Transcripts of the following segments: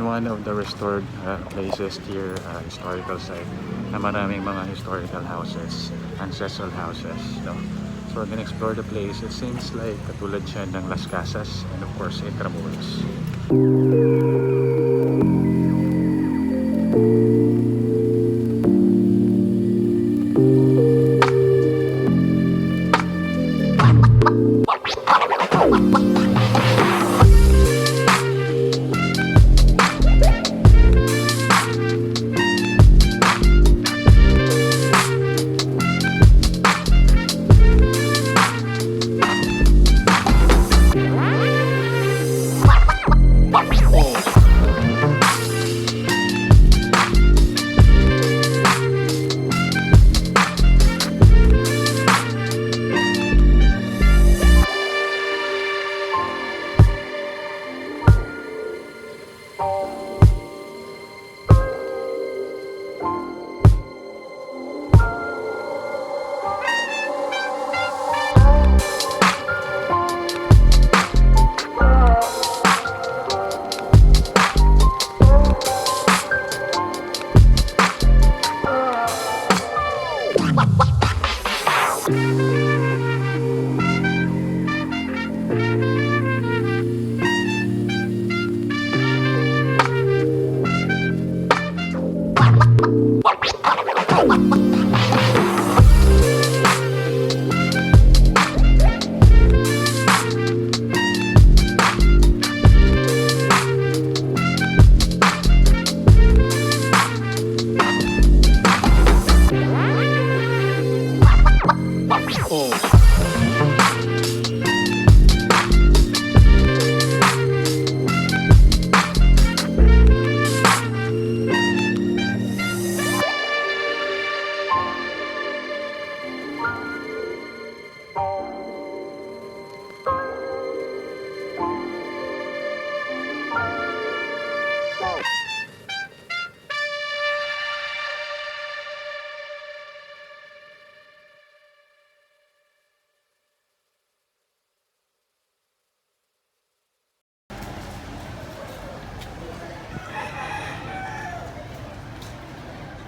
in one of the restored places here, historical site, na maraming mga historical houses, ancestral houses. No? So we're gonna explore the place. It seems like katulad siya ng Las Casas and of course Intramuros.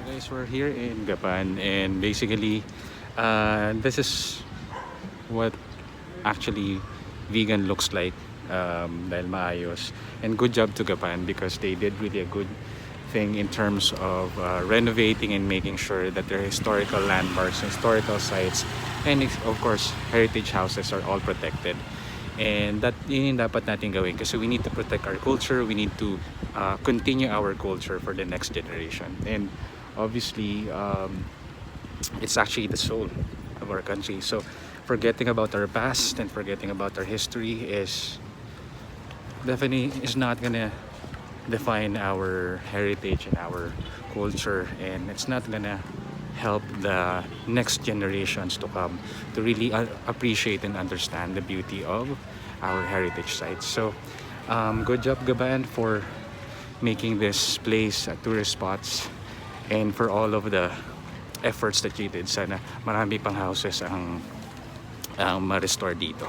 Guys, we're here in Gapan and basically this is what actually Vigan looks like, dahil maayos, and good job to Gapan because they did really a good thing in terms of renovating and making sure that their historical landmarks, historical sites, and of course heritage houses are all protected. And that yun yung dapat natin gawin kasi we need to protect our culture, we need to continue our culture for the next generation. And obviously it's actually the soul of our country, so forgetting about our past and forgetting about our history is definitely is not gonna define our heritage and our culture, and it's not gonna help the next generations to come to really appreciate and understand the beauty of our heritage sites. So good job Gapan for making this place a tourist spots and for all of the efforts that you did. Sana marami pang houses ang ma-restore dito.